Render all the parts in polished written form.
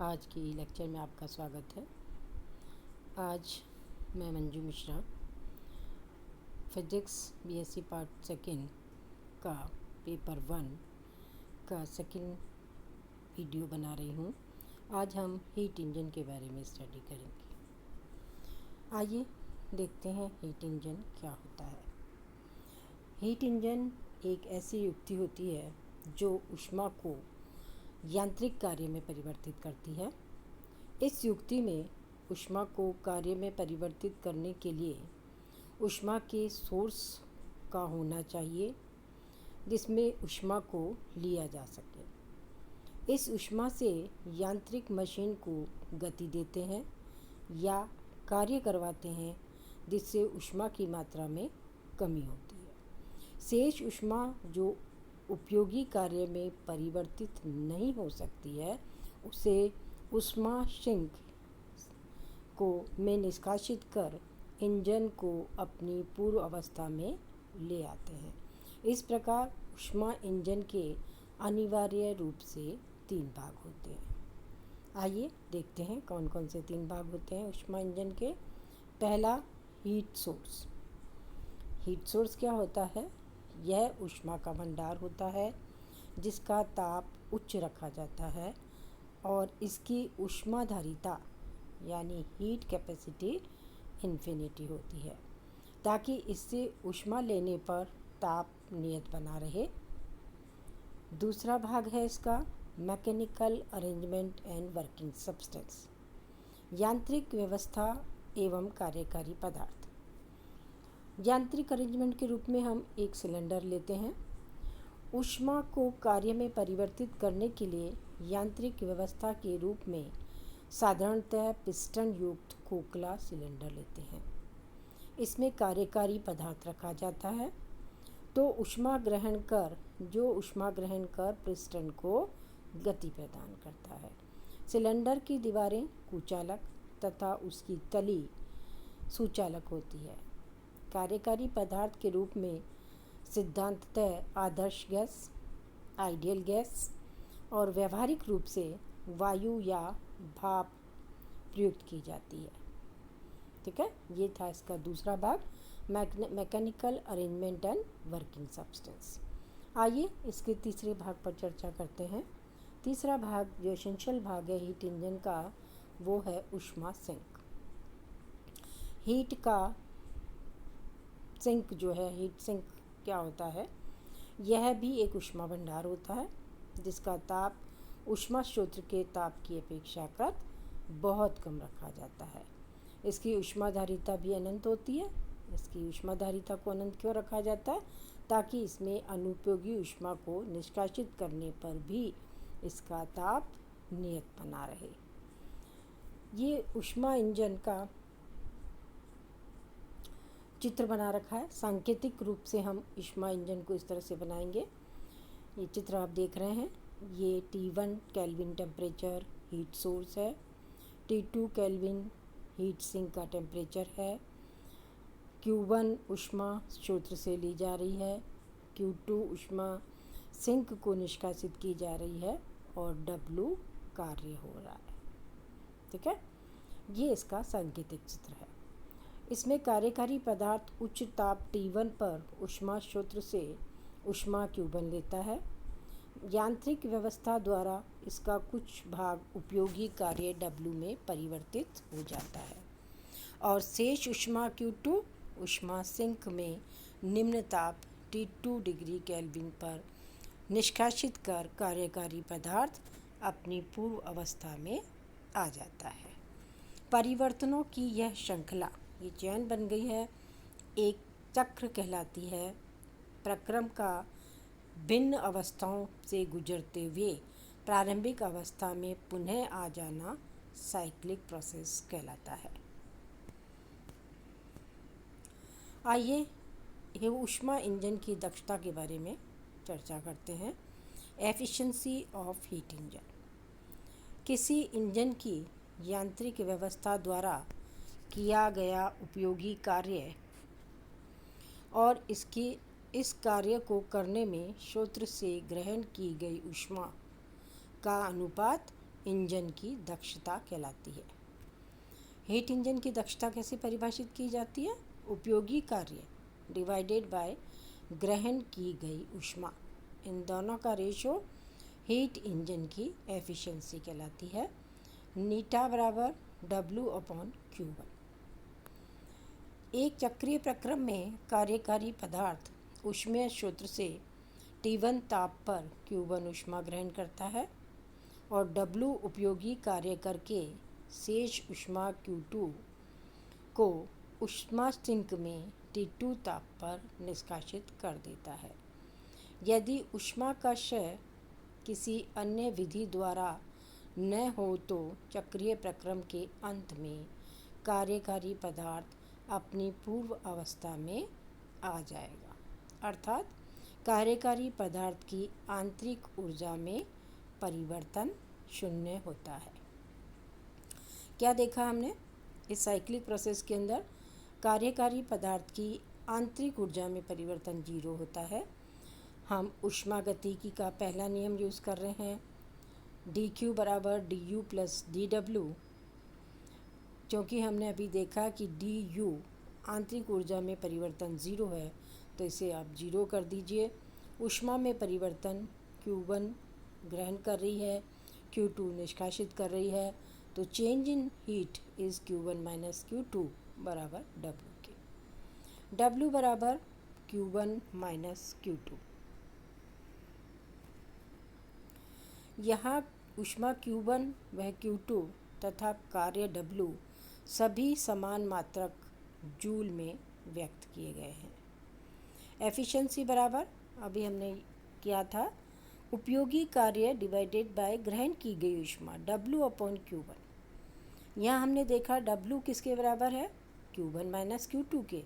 आज की लेक्चर में आपका स्वागत है। आज मैं Manju Mishra physics BSc part second का पेपर 1 का सेकंड वीडियो बना रही हूँ। आज हम हीट इंजन के बारे में स्टडी करेंगे। आइए देखते हैं हीट इंजन क्या होता है। हीट इंजन एक ऐसी युक्ति होती है जो ऊष्मा को यांत्रिक कार्य में परिवर्तित करती है। इस युक्ति में ऊष्मा को कार्य में परिवर्तित करने के लिए ऊष्मा के सोर्स का होना चाहिए जिसमें ऊष्मा को लिया जा सके। इस ऊष्मा से यांत्रिक मशीन को गति देते हैं या कार्य करवाते हैं जिससे ऊष्मा की मात्रा में कमी होती है। शेष ऊष्मा जो उपयोगी कार्य में परिवर्तित नहीं हो सकती है उसे ऊष्मा सिंक को में निष्कासित कर इंजन को अपनी पूर्व अवस्था में ले आते हैं। इस प्रकार ऊष्मा इंजन के अनिवार्य रूप से 3 भाग होते हैं। आइए देखते हैं कौन कौन से 3 भाग होते हैं ऊष्मा इंजन के। पहला, हीट सोर्स। हीट सोर्स क्या होता है? यह ऊष्मा का भंडार होता है जिसका ताप उच्च रखा जाता है और इसकी ऊष्माधारिता यानी हीट कैपेसिटी इन्फिनिटी होती है ताकि इससे ऊष्मा लेने पर ताप नियत बना रहे। दूसरा भाग है इसका mechanical arrangement and working substance, यांत्रिक व्यवस्था एवं कार्यकारी पदार्थ। यांत्रिक अरेंजमेंट के रूप में हम एक सिलेंडर लेते हैं। ऊष्मा को कार्य में परिवर्तित करने के लिए यांत्रिक व्यवस्था के रूप में साधारणतः पिस्टन युक्त खोखला सिलेंडर लेते हैं। इसमें कार्यकारी पदार्थ रखा जाता है जो ऊष्मा ग्रहण कर पिस्टन को गति प्रदान करता है। सिलेंडर की दीवारें कुचालक तथा उसकी तली सुचालक होती है। कार्यकारी पदार्थ के रूप में सिद्धांततः आदर्श गैस, आइडियल गैस और व्यावहारिक रूप से वायु या भाप प्रयुक्त की जाती है। ठीक है, ये था इसका दूसरा भाग, mechanical arrangement and working substance. आइए इसके तीसरे भाग पर चर्चा करते हैं। तीसरा भाग जो एसेंशियल भाग है हीट इंजन का वो है ऊष्मा सिंक। हीट का सिंक जो है, हीट सिंक क्या होता है? यह भी एक ऊष्मा भंडार होता है जिसका ताप ऊष्मा स्रोत के ताप की अपेक्षाकृत बहुत कम रखा जाता है। इसकी ऊष्माधारिता भी अनंत होती है। इसकी ऊष्माधारिता को अनंत क्यों रखा जाता है? ताकि इसमें अनुपयोगी ऊष्मा को निष्कासित करने पर भी इसका ताप नियत बना रहे। ये ऊष्मा इंजन का चित्र बना रखा है। सांकेतिक रूप से हम ऊष्मा इंजन को इस तरह से बनाएंगे। ये चित्र आप देख रहे हैं। ये T1 kelvin temperature heat source है। T2 केल्विन हीट सिंक का टेम्परेचर है। Q1 ऊष्मा स्रोत से ली जा रही है। Q2 ऊष्मा सिंक को निष्कासित की जा रही है और W कार्य हो रहा है। ठीक है, ये इसका सांकेतिक चित्र है। इसमें कार्यकारी पदार्थ उच्च ताप T1 पर ऊष्मा स्रोत से ऊष्मा Q1 लेता है। यांत्रिक व्यवस्था द्वारा इसका कुछ भाग उपयोगी कार्य W में परिवर्तित हो जाता है और शेष ऊष्मा Q2 ऊष्मा सिंक में निम्न ताप T2 डिग्री केल्विन पर निष्कासित कर कार्यकारी पदार्थ अपनी पूर्व अवस्था में आ जाता है। परिवर्तनों की यह श्रृंखला, ये चैन बन गई है, एक चक्र कहलाती है। प्रक्रम का भिन्न अवस्थाओं से गुजरते हुए प्रारंभिक अवस्था में पुनः आ जाना साइक्लिक प्रोसेस कहलाता है। आइए ये ऊष्मा इंजन की दक्षता के बारे में चर्चा करते हैं। Efficiency of heat engine. किसी इंजन की यांत्रिक व्यवस्था द्वारा किया गया उपयोगी कार्य और इस कार्य को करने में स्रोत से ग्रहण की गई ऊष्मा का अनुपात इंजन की दक्षता कहलाती है। हीट इंजन की दक्षता कैसे परिभाषित की जाती है? उपयोगी कार्य डिवाइडेड बाय ग्रहण की गई ऊष्मा, इन दोनों का रेशो हीट इंजन की एफिशिएंसी कहलाती है। नीटा बराबर W/Q1। एक चक्रीय प्रक्रम में कार्यकारी पदार्थ ऊष्मीय स्रोत से T1 ताप पर Q1 ऊष्मा ग्रहण करता है और W उपयोगी कार्य करके शेष ऊष्मा Q2 को ऊष्मा सिंक में T2 ताप पर निष्कासित कर देता है। यदि ऊष्मा का क्षय किसी अन्य विधि द्वारा न हो तो चक्रीय प्रक्रम के अंत में कार्यकारी पदार्थ अपनी पूर्व अवस्था में आ जाएगा, अर्थात कार्यकारी पदार्थ की आंतरिक ऊर्जा में परिवर्तन शून्य होता है। क्या देखा हमने? इस साइक्लिक प्रोसेस के अंदर कार्यकारी पदार्थ की आंतरिक ऊर्जा में परिवर्तन 0 होता है। हम ऊष्मागतिकी का पहला नियम यूज़ कर रहे हैं, dq बराबर du प्लस dw। क्योंकि हमने अभी देखा कि du आंतरिक ऊर्जा में परिवर्तन 0 है, तो इसे आप 0 कर दीजिए। ऊष्मा में परिवर्तन Q1 ग्रहण कर रही है, Q2 निष्कासित कर रही है, तो change in heat is Q1 minus Q2 बराबर W के। W बराबर Q1 माइनस Q2। यहाँ ऊष्मा Q1 व Q2 तथा कार्य W सभी समान मात्रक जूल में व्यक्त किए गए हैं। एफिशिएंसी बराबर अभी हमने किया था उपयोगी कार्य डिवाइडेड बाय ग्रहण की गई ऊष्मा W/Q1। यहाँ हमने देखा W किसके बराबर है? Q1 माइनस Q2 के,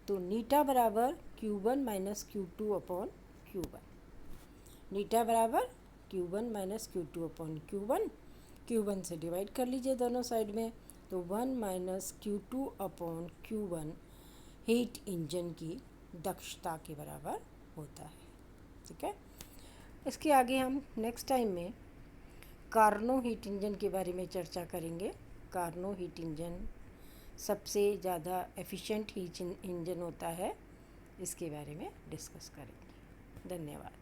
तो नीटा बराबर Q1 माइनस Q2/Q1। नीटा बराबर Q1 माइनस Q2/Q1। Q1 से डिवाइड कर लीजिए दोनों साइड में, तो 1 माइनस Q2/Q1 हीट इंजन की दक्षता के बराबर होता है। ठीक है, इसके आगे हम नेक्स्ट टाइम में कार्नो हीट इंजन के बारे में चर्चा करेंगे। कार्नो हीट इंजन सबसे ज़्यादा एफिशिएंट हीट इंजन होता है, इसके बारे में डिस्कस करेंगे। धन्यवाद।